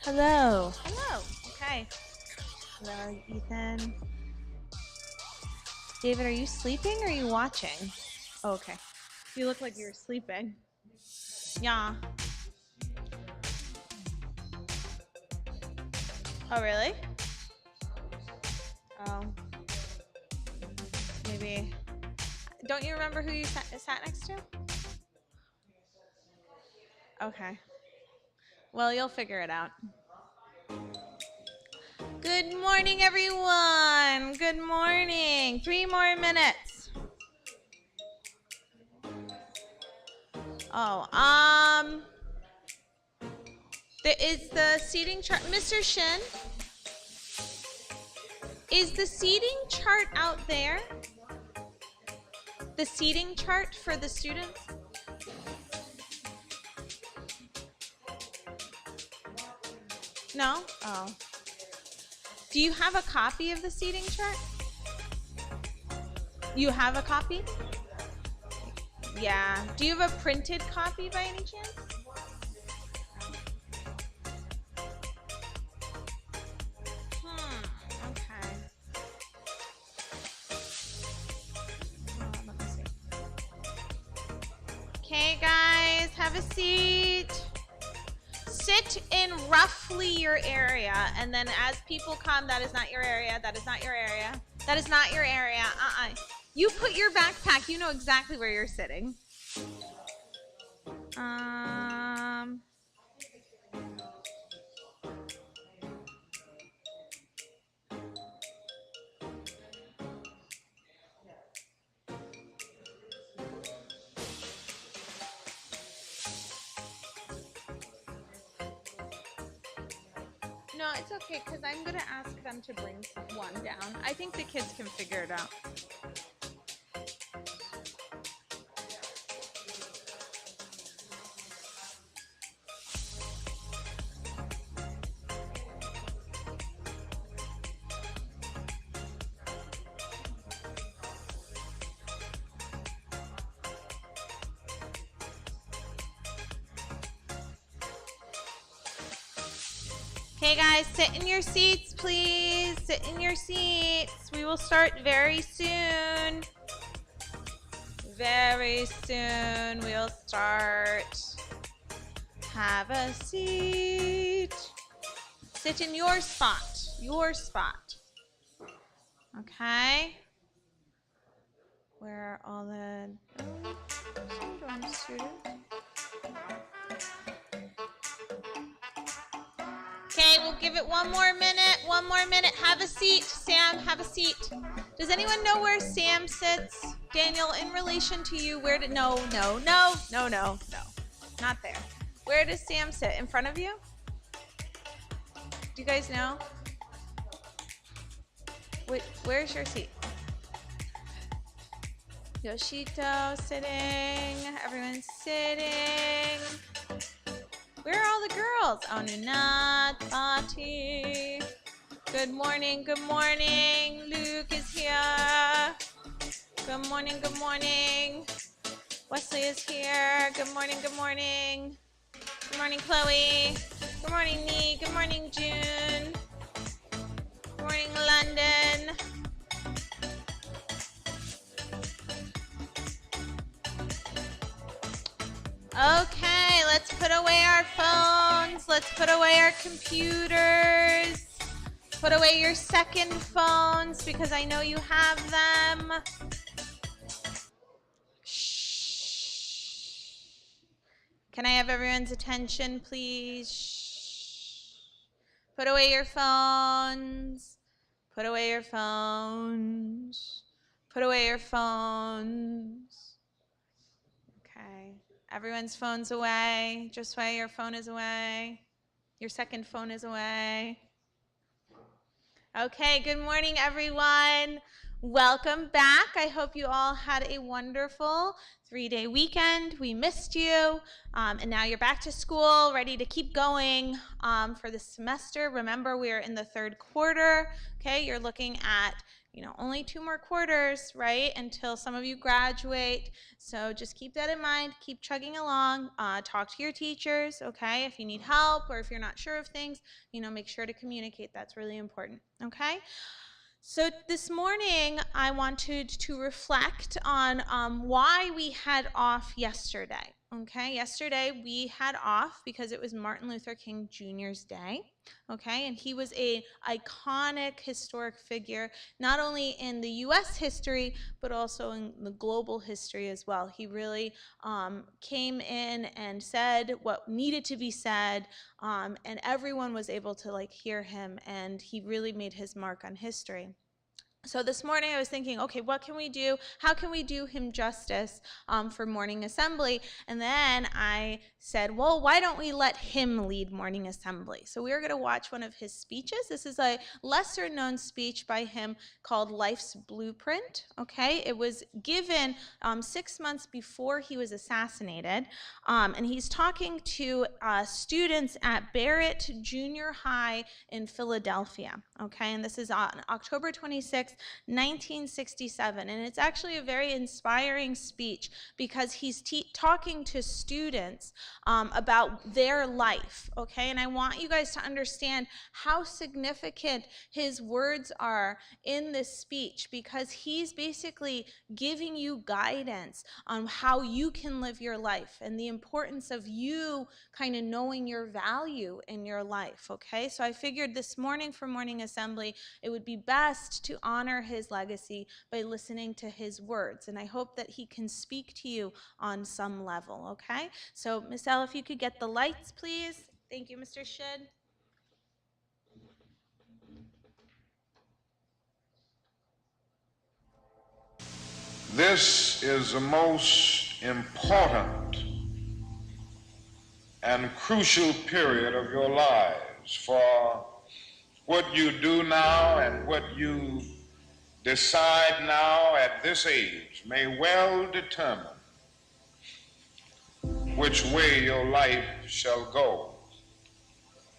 Hello. Hello. Okay. Hello, Ethan. David, are you sleeping or are you watching? Oh, okay. You look like you're sleeping. Yeah. Oh, really? Oh. Maybe. Don't you remember who you sat next to? Okay. Well, you'll figure it out. Good morning, everyone. Good morning. 3 more minutes. Oh, is the seating chart, Mr. Shin? Is the seating chart out there? The seating chart for the students? No? Oh. Do you have a copy of the seating chart? You have a copy? Yeah. Do you have a printed copy by any chance? Okay. Let me see. Okay, guys, have a seat. Sit in roughly your area, and then as people come, that is not your area, that is not your area, that is not your area. You put your backpack, you know exactly where you're sitting. No, it's okay, because I'm going to ask them to bring one down. I think the kids can figure it out. Okay, guys, sit in your seats, please. Sit in your seats. We will start very soon. Very soon we'll start. Have a seat. Sit in your spot. Your spot. Okay. Where are all the dorm students? Okay, we'll give it one more minute. One more minute. Have a seat. Sam, have a seat. Does anyone know where Sam sits? Daniel, in relation to you, where did... No. Not there. Where does Sam sit? In front of you? Do you guys know? Wait, where's your seat? Yoshito sitting. Everyone's sitting. Where are all the girls? Oh, Nunat, Bati. Good morning, good morning. Luke is here. Good morning, good morning. Wesley is here. Good morning, good morning. Good morning, Chloe. Good morning, Nee. Good morning, June. Good morning, London. Okay, let's put away our phones. Let's put away our computers. Put away your second phones because I know you have them. Shh. Can I have everyone's attention, please? Shh. Put away your phones. Put away your phones. Put away your phones. Okay. Everyone's phone's away. Just why your phone is away. Your second phone is away. Okay, good morning, everyone. Welcome back. I hope you all had a wonderful 3-day weekend. We missed you, and now you're back to school, ready to keep going for the semester. Remember, we're in the third quarter. Okay, you're looking at only 2 more quarters, right, until some of you graduate. So just keep that in mind. Keep chugging along. Talk to your teachers, okay? If you need help or if you're not sure of things, make sure to communicate. That's really important, okay? So this morning, I wanted to reflect on why we had off yesterday. Okay, yesterday we had off because it was Martin Luther King Jr.'s day. Okay, and he was an iconic historic figure, not only in the U.S. history, but also in the global history as well. He really came in and said what needed to be said, and everyone was able to hear him, and he really made his mark on history. So this morning I was thinking, okay, what can we do? How can we do him justice for morning assembly? And then I said, well, why don't we let him lead morning assembly? So we are going to watch one of his speeches. This is a lesser known speech by him called Life's Blueprint. Okay, it was given 6 months before he was assassinated, and he's talking to students at Barrett Junior High in Philadelphia. Okay, and this is on October 26, 1967, and it's actually a very inspiring speech because he's talking to students about their life, okay? And I want you guys to understand how significant his words are in this speech, because he's basically giving you guidance on how you can live your life and the importance of you kind of knowing your value in your life, okay? So I figured this morning for morning assembly, it would be best to honor his legacy by listening to his words, and I hope that he can speak to you on some level, okay? So Miss Elle, if you could get the lights, please. Thank you, Mr. Shid. This is the most important and crucial period of your lives, for what you do now and what you decide now at this age may well determine which way your life shall go.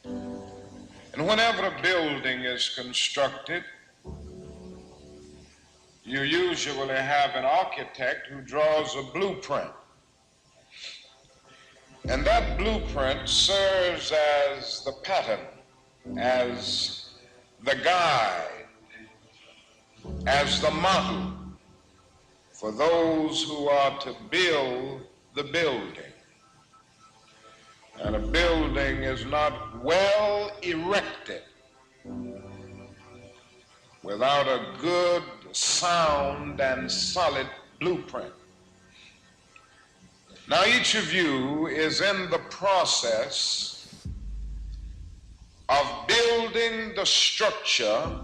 And whenever a building is constructed, you usually have an architect who draws a blueprint. And that blueprint serves as the pattern, as the guide, as the model for those who are to build the building. And a building is not well erected without a good, sound, and solid blueprint. Now, each of you is in the process of building the structure.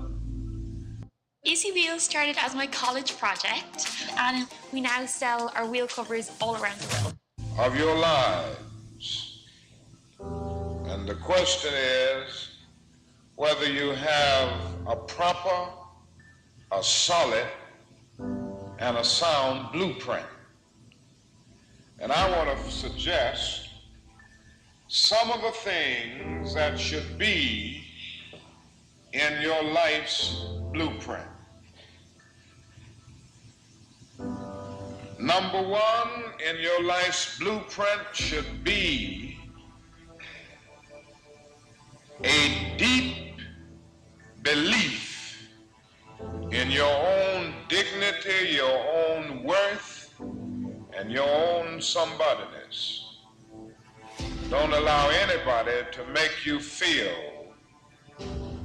Easy Wheels started as my college project, and we now sell our wheel covers all around the world. Of your lives. And the question is whether you have a proper, a solid, and a sound blueprint. And I want to suggest some of the things that should be in your life's blueprint. Number one in your life's blueprint should be a deep belief in your own dignity, your own worth, and your own somebodyness. Don't allow anybody to make you feel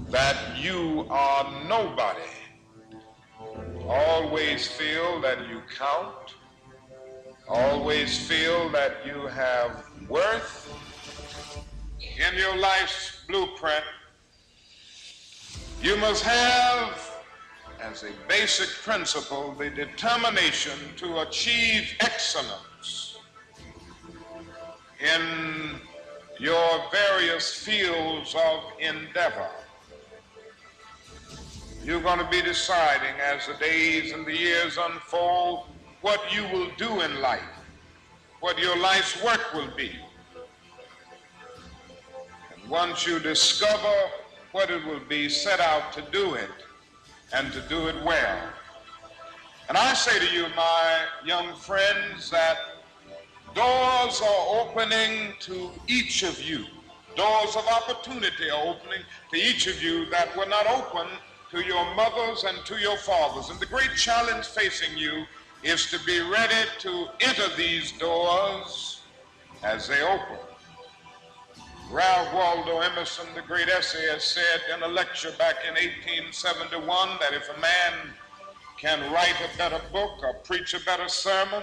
that you are nobody. Always feel that you count. Always feel that you have worth. In your life's blueprint, you must have, as a basic principle, the determination to achieve excellence in your various fields of endeavor. You're going to be deciding as the days and the years unfold what you will do in life, what your life's work will be. And once you discover what it will be, set out to do it and to do it well. And I say to you, my young friends, that doors are opening to each of you. Doors of opportunity are opening to each of you that were not open to your mothers and to your fathers. And the great challenge facing you is to be ready to enter these doors as they open. Ralph Waldo Emerson, the great essayist, said in a lecture back in 1871 that if a man can write a better book or preach a better sermon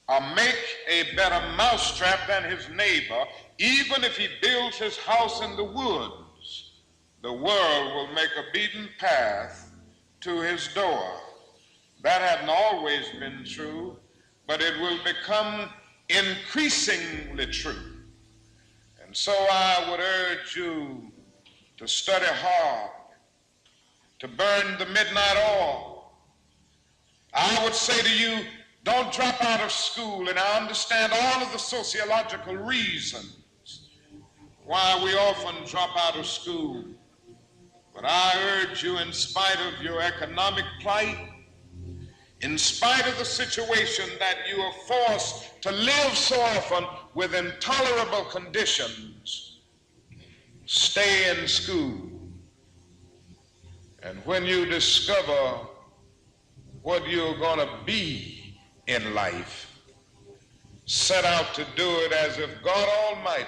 or make a better mousetrap than his neighbor, even if he builds his house in the woods, the world will make a beaten path to his door. That hadn't always been true, but it will become increasingly true. And so I would urge you to study hard, to burn the midnight oil. I would say to you, don't drop out of school, and I understand all of the sociological reasons why we often drop out of school. But I urge you, in spite of your economic plight, in spite of the situation that you are forced to live so often with intolerable conditions, stay in school. And when you discover what you're going to be in life, set out to do it as if God Almighty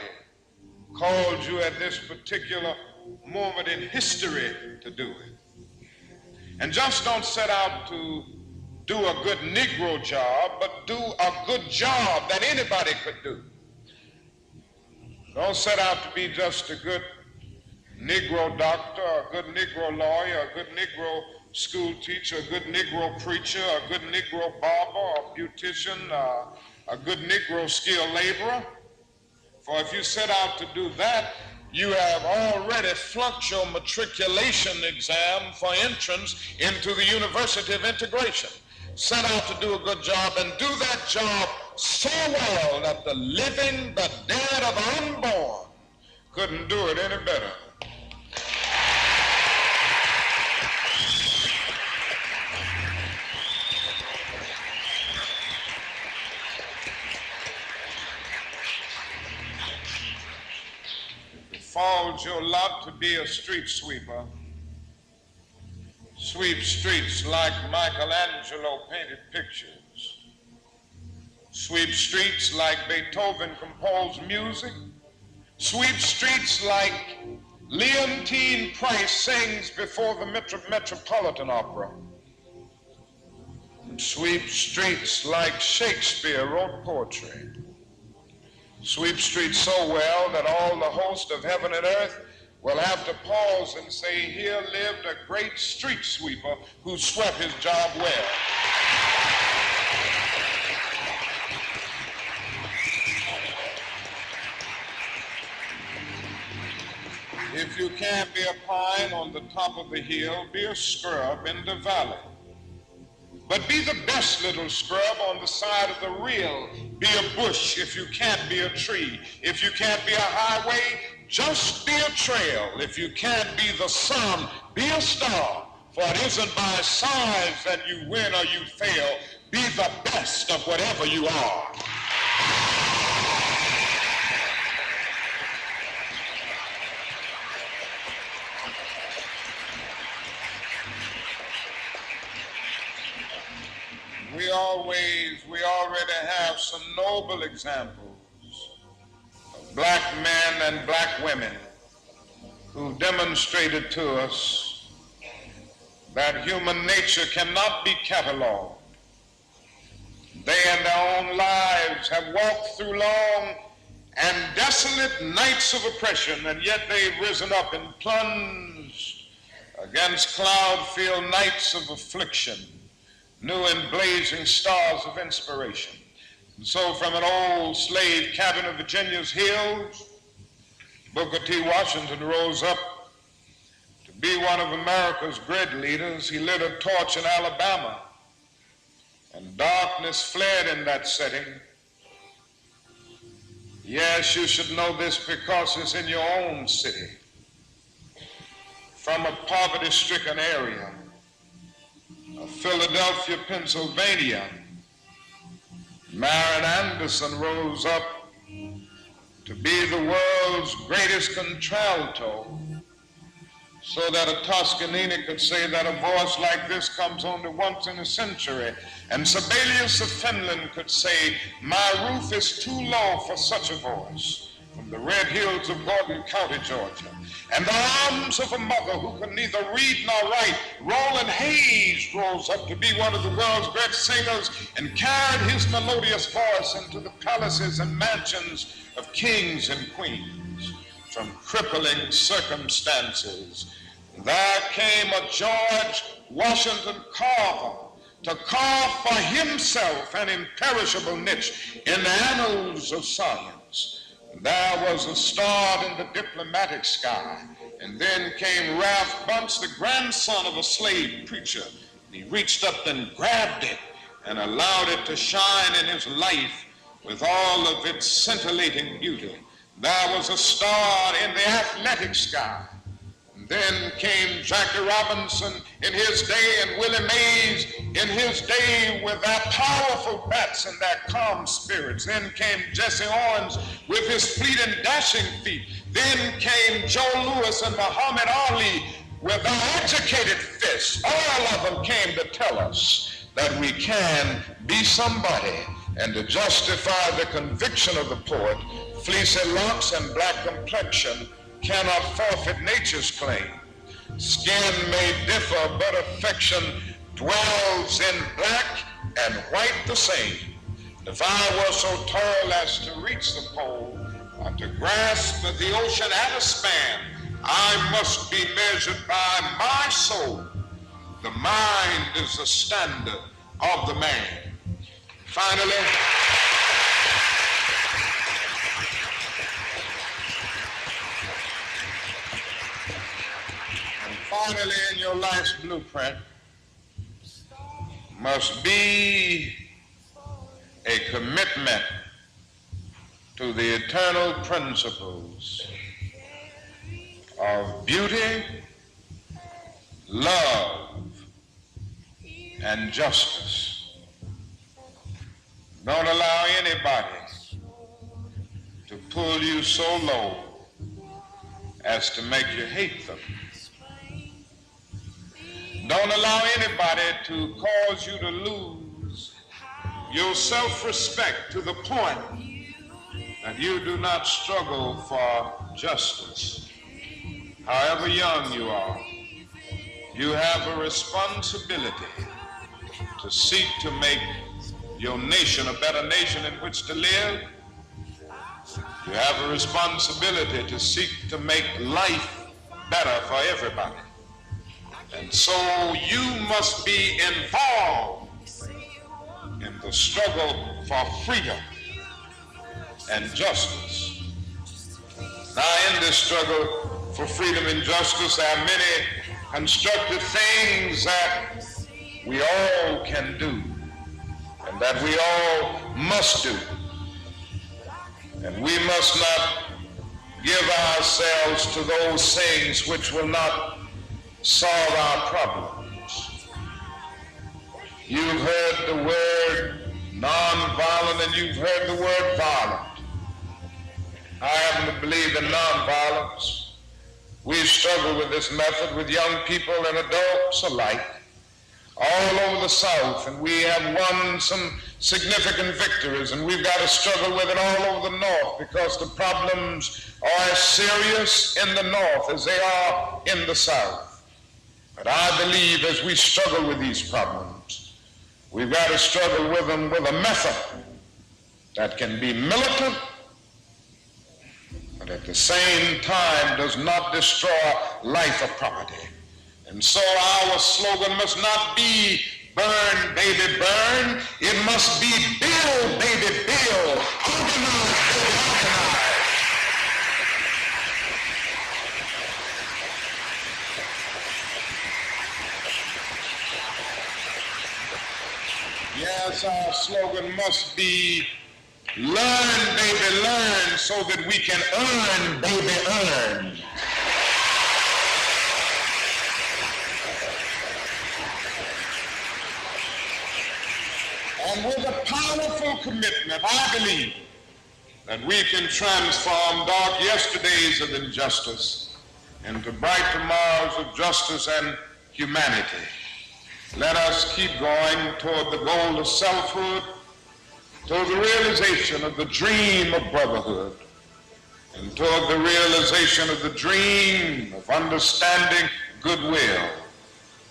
called you at this particular moment in history to do it. And just don't set out to do a good Negro job, but do a good job that anybody could do. Don't set out to be just a good Negro doctor, a good Negro lawyer, a good Negro school teacher, a good Negro preacher, a good Negro barber, a beautician, a good Negro skilled laborer. For if you set out to do that, you have already flunked your matriculation exam for entrance into the University of Integration. Set out to do a good job and do that job so well that the living, the dead, or the unborn couldn't do it any better. It falls your lot to be a street sweeper. Sweep streets like Michelangelo painted pictures. Sweep streets like Beethoven composed music. Sweep streets like Leontine Price sings before the Metropolitan Opera. And sweep streets like Shakespeare wrote poetry. Sweep streets so well that all the host of heaven and earth will have to pause and say, here lived a great street sweeper who swept his job well. If you can't be a pine on the top of the hill, be a scrub in the valley. But be the best little scrub on the side of the rill. Be a bush if you can't be a tree. If you can't be a highway, just be a trail. If you can't be the sun, be a star. For it isn't by size that you win or you fail. Be the best of whatever you are. We already have some noble examples of black men and black women who demonstrated to us that human nature cannot be cataloged. They in their own lives have walked through long and desolate nights of oppression, and yet they've risen up and plunged against cloud-filled nights of affliction, new and blazing stars of inspiration. And so from an old slave cabin of Virginia's hills, Booker T. Washington rose up to be one of America's great leaders. He lit a torch in Alabama, and darkness fled in that setting. Yes, you should know this because it's in your own city. From a poverty-stricken area of Philadelphia, Pennsylvania, Marian Anderson rose up to be the world's greatest contralto, so that a Toscanini could say that a voice like this comes only once in a century. And Sibelius of Finland could say, my roof is too low for such a voice, from the red hills of Gordon County, Georgia. And the arms of a mother who could neither read nor write, Roland Hayes rose up to be one of the world's great singers and carried his melodious voice into the palaces and mansions of kings and queens. From crippling circumstances, there came a George Washington Carver to carve for himself an imperishable niche in the annals of science. There was a star in the diplomatic sky, and then came Ralph Bunce, the grandson of a slave preacher. He reached up and grabbed it and allowed it to shine in his life with all of its scintillating beauty. There was a star in the athletic sky. And then came Jackie Robinson in his day and Willie Mays in his day with their powerful bats and their calm spirits. Then came Jesse Owens with his fleet and dashing feet. Then came Joe Louis and Muhammad Ali with their educated fists. All of them came to tell us that we can be somebody. And to justify the conviction of the poet, fleecy locks and black complexion cannot forfeit nature's claim. Skin may differ, but affection dwells in black and white the same. If I were so tall as to reach the pole, or to grasp the ocean at a span, I must be measured by my soul. The mind is the standard of the man. Finally, in your life's blueprint must be a commitment to the eternal principles of beauty, love, and justice. Don't allow anybody to pull you so low as to make you hate them. Don't allow anybody to cause you to lose your self-respect to the point that you do not struggle for justice. However young you are, you have a responsibility to seek to make your nation a better nation in which to live. You have a responsibility to seek to make life better for everybody. And so you must be involved in the struggle for freedom and justice. Now, in this struggle for freedom and justice, there are many constructive things that we all can do and that we all must do. And we must not give ourselves to those things which will not solve our problems. You've heard the word nonviolent and you've heard the word violent. I happen to believe in nonviolence. We struggle with this method with young people and adults alike all over the South, and we have won some significant victories, and we've got to struggle with it all over the North because the problems are as serious in the North as they are in the South. But I believe as we struggle with these problems, we've got to struggle with them with a method that can be militant, but at the same time does not destroy life or property. And so our slogan must not be burn, baby, burn. It must be build, baby, build. Organize, baby, organize. Yes, our slogan must be learn, baby, learn, so that we can earn, baby, earn. And with a powerful commitment, I believe that we can transform dark yesterdays of injustice into bright tomorrows of justice and humanity. Let us keep going toward the goal of selfhood, toward the realization of the dream of brotherhood, and toward the realization of the dream of understanding goodwill.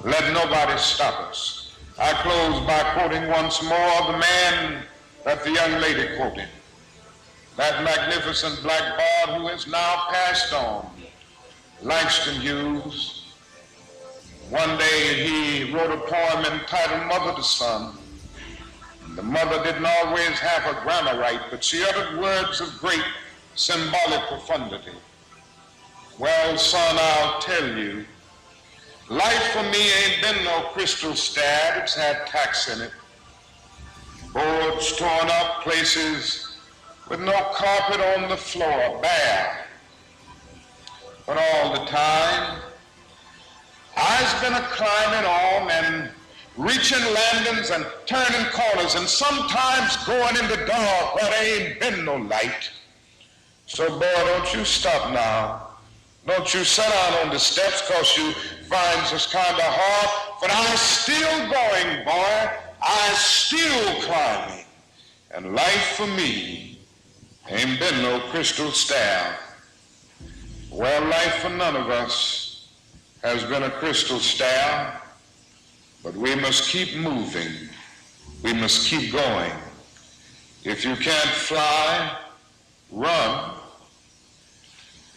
Let nobody stop us. I close by quoting once more the man that the young lady quoted, that magnificent black bard who is now passed on, Langston Hughes. One day he wrote a poem entitled Mother to Son. The mother didn't always have her grammar right, but she uttered words of great symbolic profundity. Well, son, I'll tell you, life for me ain't been no crystal stab. It's had tacks in it. Boards torn up, places with no carpet on the floor, bare. But all the time, I's been a-climbing on and reaching landings and turning corners and sometimes going in the dark where there ain't been no light. So, boy, don't you stop now. Don't you sit down on the steps because you find this kind of hard. But I's still going, boy. I's still climbing. And life for me ain't been no crystal staff. Well, life for none of us has been a crystal staff, but we must keep moving. We must keep going. If you can't fly, run.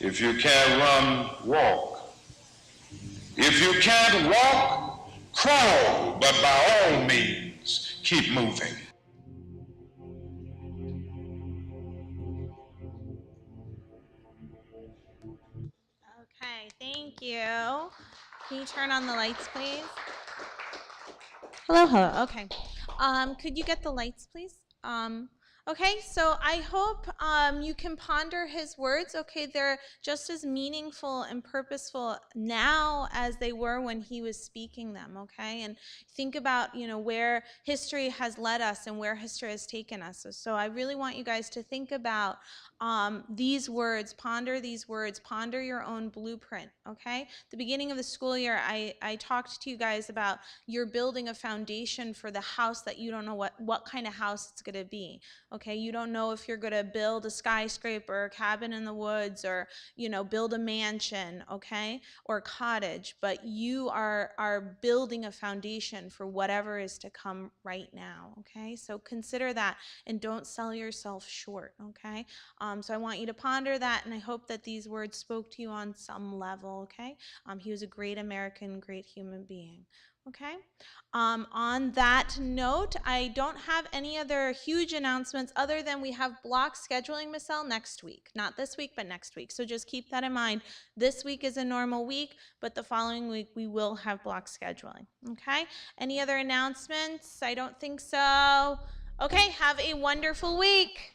If you can't run, walk. If you can't walk, crawl, but by all means, keep moving. Okay, thank you. Can you turn on the lights, please? Hello, hello. Okay. Could you get the lights, please? Okay, so I hope you can ponder his words. Okay, they're just as meaningful and purposeful now as they were when he was speaking them. Okay, and think about where history has led us and where history has taken us. So I really want you guys to think about these words, ponder your own blueprint. Okay, the beginning of the school year, I talked to you guys about you're building a foundation for the house that you don't know what kind of house it's going to be. Okay, you don't know if you're going to build a skyscraper, a cabin in the woods, or build a mansion, okay, or a cottage, but you are building a foundation for whatever is to come right now. Okay, so consider that and don't sell yourself short. Okay, so I want you to ponder that, and I hope that these words spoke to you on some level. Okay, he was a great American, great human being. Okay. On that note, I don't have any other huge announcements other than we have block scheduling, Miss L, next week. Not this week, but next week. So just keep that in mind. This week is a normal week, but the following week we will have block scheduling. Okay. Any other announcements? I don't think so. Okay. Have a wonderful week.